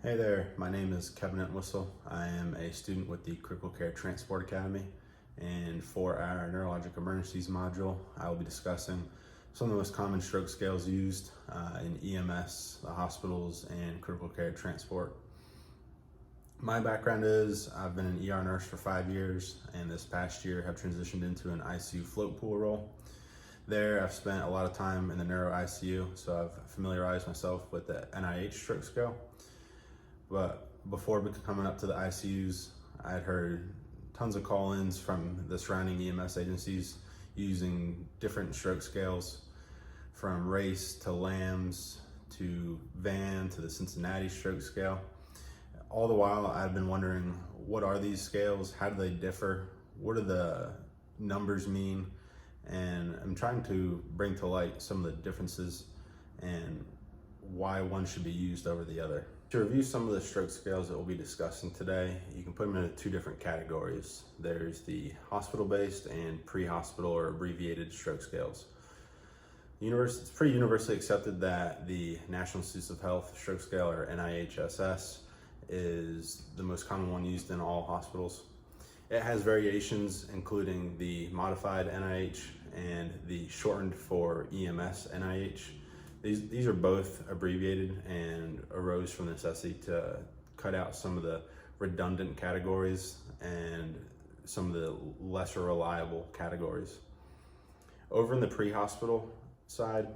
Hey there, my name is Kevin Entwistle. I am a student with the Critical Care Transport Academy, and for our Neurologic Emergencies module, I will be discussing some of the most common stroke scales used in EMS, the hospitals, and critical care transport. My background is I've been an ER nurse for 5 years, and this past year have transitioned into an ICU float pool role. There, I've spent a lot of time in the neuro ICU, so I've familiarized myself with the NIH Stroke Scale. But before coming up to the ICUs, I had heard tons of call-ins from the surrounding EMS agencies using different stroke scales, from RACE to LAMS to VAN to the Cincinnati Stroke Scale. All the while, I've been wondering, what are these scales? How do they differ? What do the numbers mean? And I'm trying to bring to light some of the differences and why one should be used over the other. To review some of the stroke scales that we'll be discussing today, you can put them into two different categories. There's the hospital-based and pre-hospital or abbreviated stroke scales. It's pretty universally accepted that the National Institutes of Health Stroke Scale, or NIHSS, is the most common one used in all hospitals. It has variations including the modified NIH and the shortened for EMS NIH. These are both abbreviated and arose from the necessity to cut out some of the redundant categories and some of the lesser reliable categories. Over in the pre-hospital side,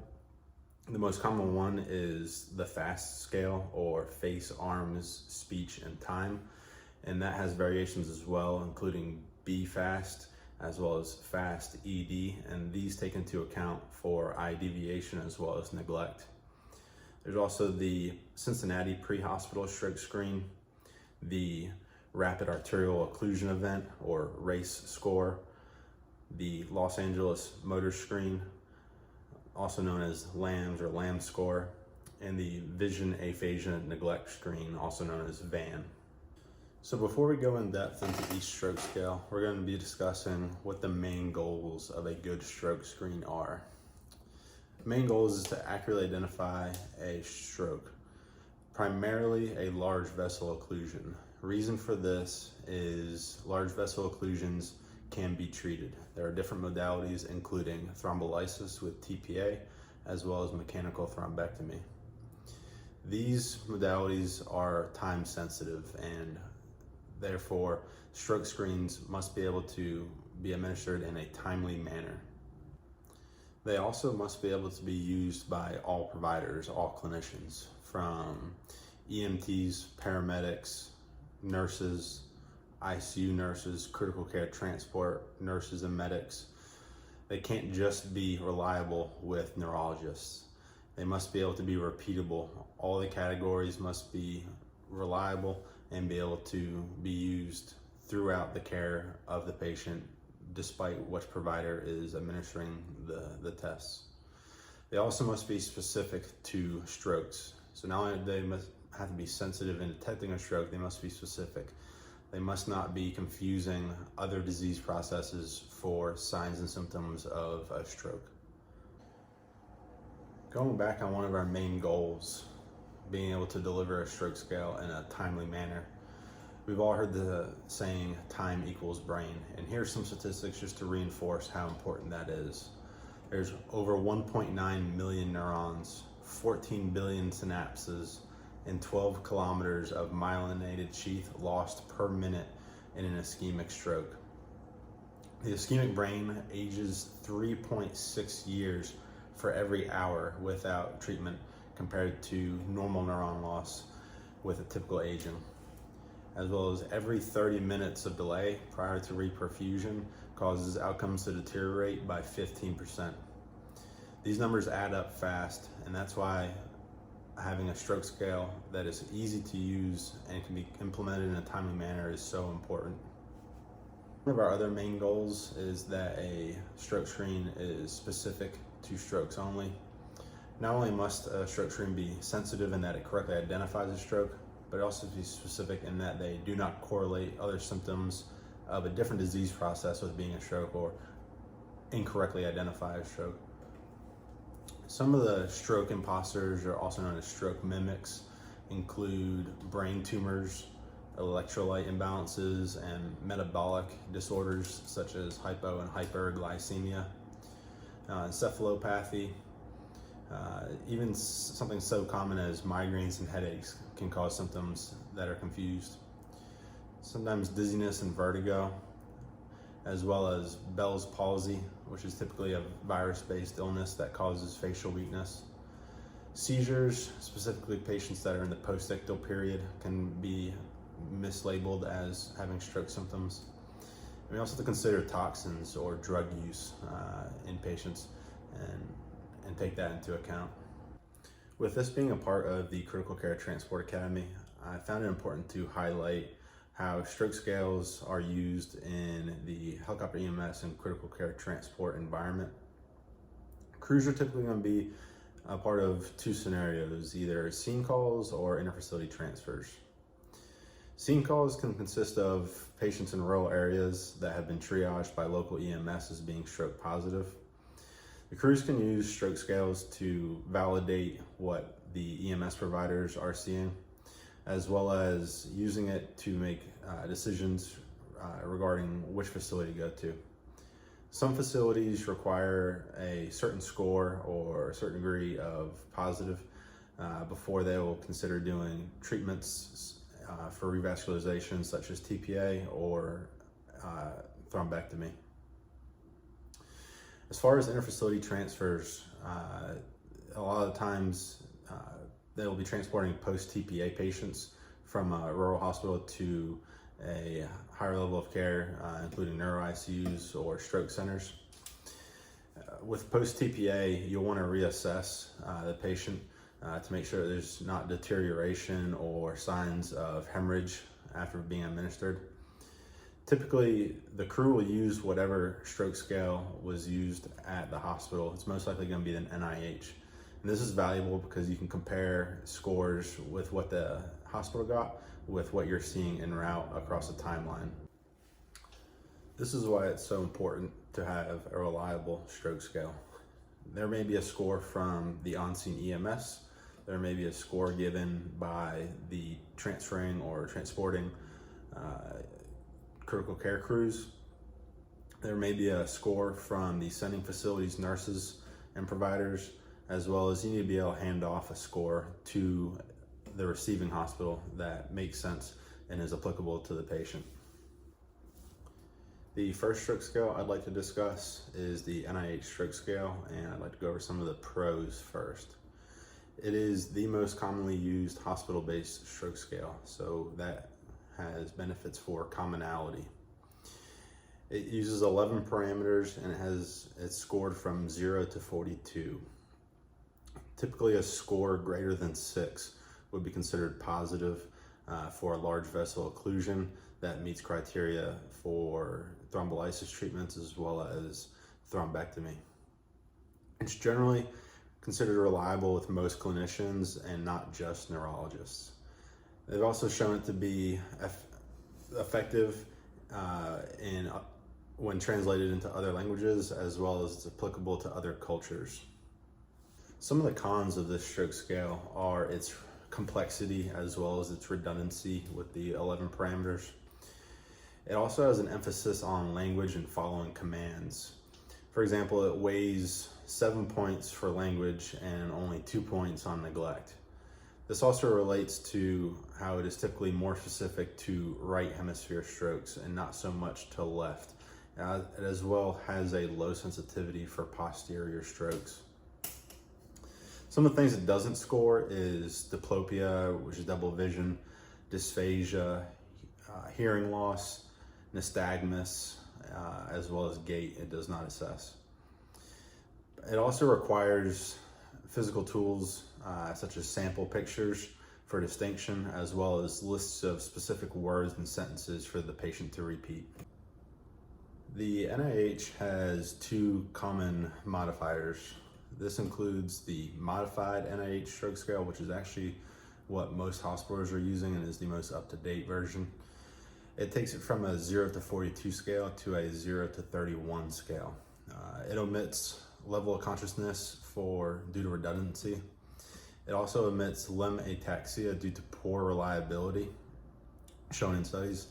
the most common one is the FAST scale, or face, arms, speech, and time. And that has variations as well, including BFAST, as well as FAST ED, and these take into account for eye deviation as well as neglect. There's also the Cincinnati pre-hospital stroke screen, the rapid arterial occlusion event or RACE score, the Los Angeles motor screen, also known as LAMS or LAM score, and the vision aphasia neglect screen, also known as VAN. So before we go in depth into each stroke scale, we're going to be discussing what the main goals of a good stroke screen are. The main goal is to accurately identify a stroke, primarily a large vessel occlusion. Reason for this is large vessel occlusions can be treated. There are different modalities, including thrombolysis with TPA, as well as mechanical thrombectomy. These modalities are time sensitive, and therefore, stroke screens must be able to be administered in a timely manner. They also must be able to be used by all providers, all clinicians, from EMTs, paramedics, nurses, ICU nurses, critical care transport nurses and medics. They can't just be reliable with neurologists. They must be able to be repeatable. All the categories must be reliable and be able to be used throughout the care of the patient, despite which provider is administering the tests. They also must be specific to strokes. So not only they must have to be sensitive in detecting a stroke, they must be specific. They must not be confusing other disease processes for signs and symptoms of a stroke. Going back on one of our main goals, being able to deliver a stroke scale in a timely manner. We've all heard the saying, time equals brain, and here's some statistics just to reinforce how important that is. There's over 1.9 million neurons, 14 billion synapses, and 12 kilometers of myelinated sheath lost per minute in an ischemic stroke. The ischemic brain ages 3.6 years for every hour without treatment, compared to normal neuron loss with a typical aging, as well as every 30 minutes of delay prior to reperfusion causes outcomes to deteriorate by 15%. These numbers add up fast, and that's why having a stroke scale that is easy to use and can be implemented in a timely manner is so important. One of our other main goals is that a stroke screen is specific to strokes only. Not only must a stroke screen be sensitive in that it correctly identifies a stroke, but also be specific in that they do not correlate other symptoms of a different disease process with being a stroke or incorrectly identify a stroke. Some of the stroke imposters are also known as stroke mimics. include brain tumors, electrolyte imbalances, and metabolic disorders such as hypo and hyperglycemia, encephalopathy. Even something so common as migraines and headaches can cause symptoms that are confused. Sometimes dizziness and vertigo, as well as Bell's palsy, which is typically a virus-based illness that causes facial weakness. Seizures, specifically patients that are in the postictal period, can be mislabeled as having stroke symptoms. And we also have to consider toxins or drug use in patients and take that into account. With this being a part of the Critical Care Transport Academy, I found it important to highlight how stroke scales are used in the helicopter EMS and critical care transport environment. Crews are typically going to be a part of two scenarios, either scene calls or interfacility transfers. Scene calls can consist of patients in rural areas that have been triaged by local EMS as being stroke positive. The crews can use stroke scales to validate what the EMS providers are seeing, as well as using it to make decisions regarding which facility to go to. Some facilities require a certain score or a certain degree of positive before they will consider doing treatments for revascularization such as TPA or thrombectomy. As far as interfacility transfers, a lot of times they will be transporting post-TPA patients from a rural hospital to a higher level of care, including neuro ICUs or stroke centers. With post-TPA, you'll want to reassess the patient to make sure there's not deterioration or signs of hemorrhage after being administered. Typically, the crew will use whatever stroke scale was used at the hospital. It's most likely going to be an NIH. And this is valuable because you can compare scores with what the hospital got with what you're seeing en route across the timeline. This is why it's so important to have a reliable stroke scale. There may be a score from the on-scene EMS. There may be a score given by the transferring or transporting critical care crews. There may be a score from the sending facilities, nurses, and providers, as well as you need to be able to hand off a score to the receiving hospital that makes sense and is applicable to the patient. The first stroke scale I'd like to discuss is the NIH Stroke Scale, and I'd like to go over some of the pros first. It is the most commonly used hospital-based stroke scale, so that has benefits for commonality. It uses 11 parameters and it's scored from 0 to 42. Typically a score greater than 6 would be considered positive for a large vessel occlusion that meets criteria for thrombolysis treatments as well as thrombectomy. It's generally considered reliable with most clinicians and not just neurologists. They've also shown it to be effective when translated into other languages, as well as it's applicable to other cultures. Some of the cons of this stroke scale are its complexity as well as its redundancy with the 11 parameters. It also has an emphasis on language and following commands. For example, it weighs 7 points for language and only 2 points on neglect. This also relates to how it is typically more specific to right hemisphere strokes and not so much to left. It as well has a low sensitivity for posterior strokes. Some of the things it doesn't score is diplopia, which is double vision, dysphagia, hearing loss, nystagmus, as well as gait. It does not assess. It also requires physical tools such as sample pictures for distinction, as well as lists of specific words and sentences for the patient to repeat. The NIH has 2 common modifiers. This includes the modified NIH Stroke Scale, which is actually what most hospitals are using and is the most up-to-date version. It takes it from a 0 to 42 scale to a 0 to 31 scale. It omits level of consciousness due to redundancy. It also omits limb ataxia due to poor reliability, shown in studies.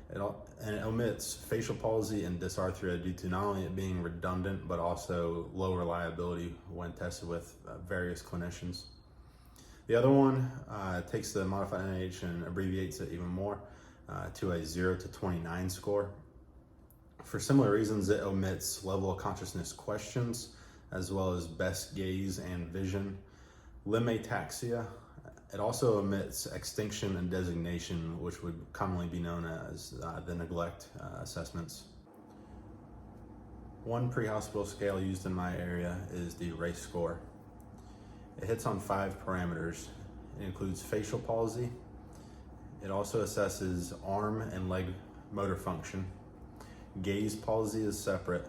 And it omits facial palsy and dysarthria due to not only it being redundant, but also low reliability when tested with various clinicians. The other one takes the modified NIH and abbreviates it even more to a 0 to 29 score. For similar reasons, it omits level of consciousness questions, as well as best gaze and vision, limb ataxia. It also omits extinction and designation, which would commonly be known as the neglect assessments. One pre-hospital scale used in my area is the RACE score. It hits on 5 parameters. It includes facial palsy. It also assesses arm and leg motor function. Gaze palsy is separate,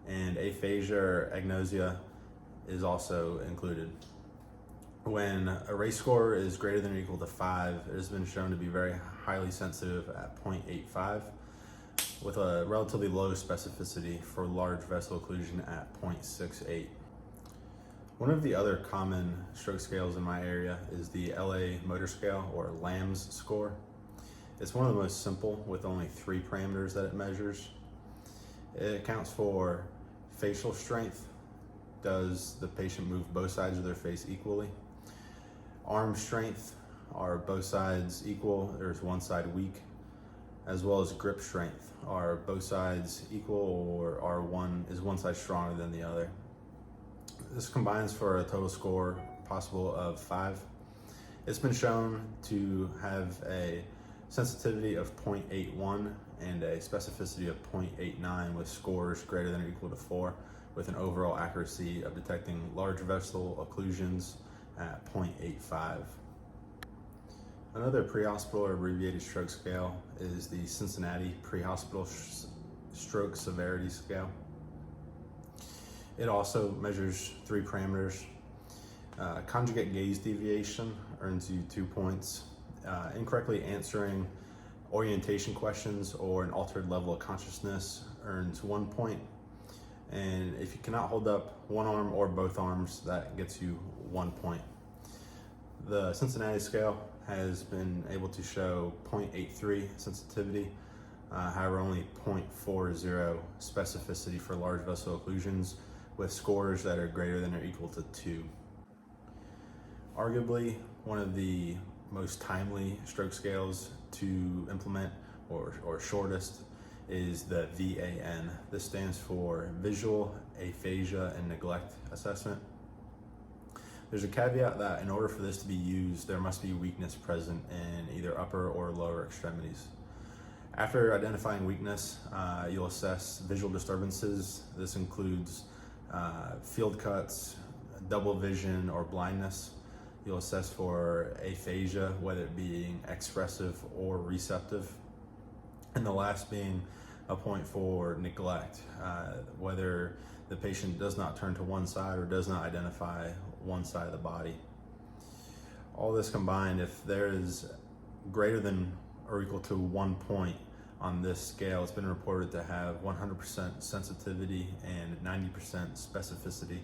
and aphasia or agnosia is also included. When a RACE score is greater than or equal to 5, it has been shown to be very highly sensitive at 0.85, with a relatively low specificity for large vessel occlusion at 0.68. One of the other common stroke scales in my area is the LA Motor Scale, or LAMS score. It's one of the most simple, with only 3 parameters that it measures. It accounts for facial strength. Does the patient move both sides of their face equally? Arm strength, are both sides equal, or is one side weak? As well as grip strength, are both sides equal, or is one side stronger than the other? This combines for a total score possible of 5. It's been shown to have a sensitivity of 0.81 and a specificity of 0.89, with scores greater than or equal to 4, with an overall accuracy of detecting large vessel occlusions at 0.85. Another pre-hospital or abbreviated stroke scale is the Cincinnati Prehospital Stroke Severity Scale. It also measures 3 parameters. Conjugate gaze deviation earns you 2 points. Incorrectly answering orientation questions or an altered level of consciousness earns 1 point. And if you cannot hold up one arm or both arms, that gets you 1 point. The Cincinnati scale has been able to show 0.83 sensitivity, however only 0.40 specificity for large vessel occlusions, with scores that are greater than or equal to 2. Arguably one of the most timely stroke scales to implement, or shortest, is the VAN. This stands for Visual Aphasia and Neglect Assessment. There's a caveat that in order for this to be used, there must be weakness present in either upper or lower extremities. After identifying weakness, you'll assess visual disturbances. This includes field cuts, double vision, or blindness. You'll assess for aphasia, whether it being expressive or receptive. And the last being a point for neglect, whether the patient does not turn to one side or does not identify one side of the body. All this combined, if there is greater than or equal to 1 point on this scale, it's been reported to have 100% sensitivity and 90% specificity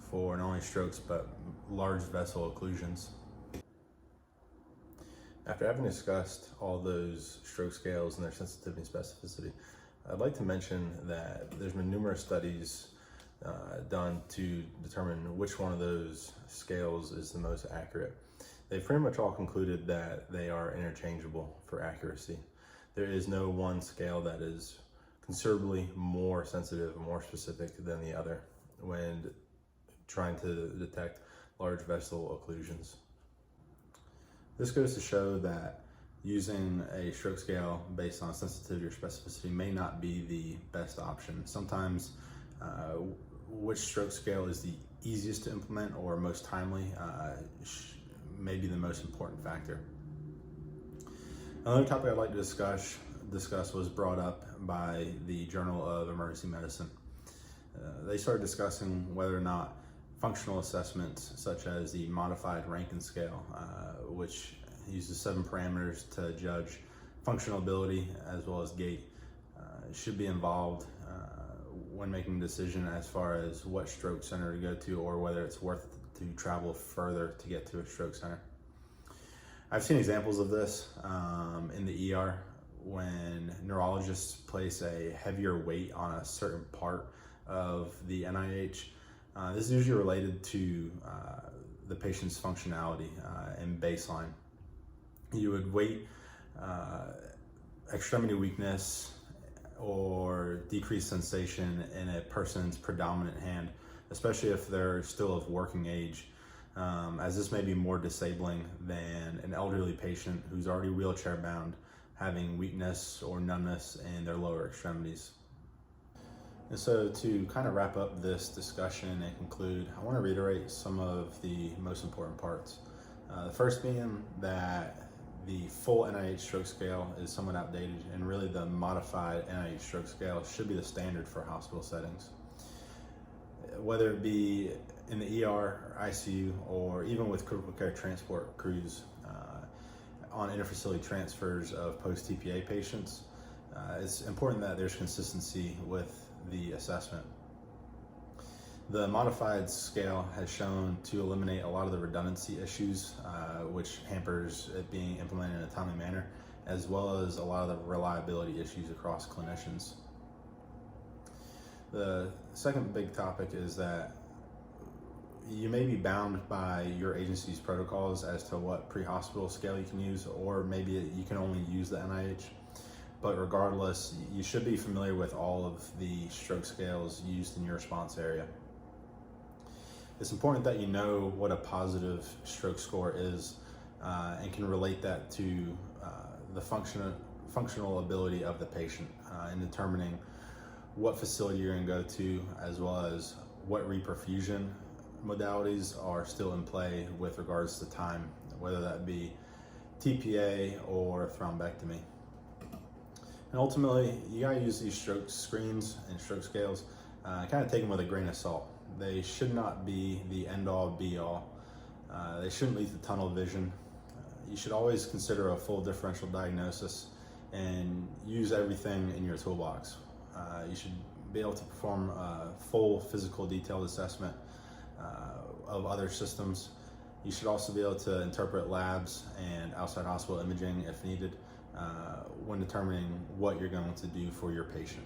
for not only strokes but large vessel occlusions. After having discussed all those stroke scales and their sensitivity and specificity, I'd like to mention that there's been numerous studies done to determine which one of those scales is the most accurate. They've pretty much all concluded that they are interchangeable for accuracy. There is no one scale that is considerably more sensitive, more specific than the other when trying to detect large vessel occlusions. This goes to show that using a stroke scale based on sensitivity or specificity may not be the best option. Sometimes which stroke scale is the easiest to implement or most timely may be the most important factor. Another topic I'd like to discuss was brought up by the Journal of Emergency Medicine. They started discussing whether or not functional assessments such as the modified Rankin scale, which uses 7 parameters to judge functional ability as well as gait, should be involved when making a decision as far as what stroke center to go to, or whether it's worth to travel further to get to a stroke center. I've seen examples of this in the ER when neurologists place a heavier weight on a certain part of the NIH. This is usually related to the patient's functionality and baseline. You would weight extremity weakness or decreased sensation in a person's predominant hand, especially if they're still of working age, as this may be more disabling than an elderly patient who's already wheelchair bound, having weakness or numbness in their lower extremities. And so to kind of wrap up this discussion and conclude, I want to reiterate some of the most important parts. The first being that the full NIH Stroke Scale is somewhat outdated, and really the modified NIH Stroke Scale should be the standard for hospital settings. Whether it be in the ER, ICU, or even with critical care transport crews on interfacility transfers of post-TPA patients, it's important that there's consistency with the assessment. The modified scale has shown to eliminate a lot of the redundancy issues, which hampers it being implemented in a timely manner, as well as a lot of the reliability issues across clinicians. The second big topic is that you may be bound by your agency's protocols as to what pre-hospital scale you can use, or maybe you can only use the NIH. But regardless, you should be familiar with all of the stroke scales used in your response area. It's important that you know what a positive stroke score is and can relate that to the functional ability of the patient in determining what facility you're going to go to, as well as what reperfusion modalities are still in play with regards to time, whether that be TPA or thrombectomy. And ultimately, you gotta use these stroke screens and stroke scales, kind of take them with a grain of salt. They should not be the end-all, be-all. They shouldn't lead to tunnel vision. You should always consider a full differential diagnosis and use everything in your toolbox. You should be able to perform a full physical detailed assessment of other systems. You should also be able to interpret labs and outside hospital imaging if needed when determining what you're going to do for your patient.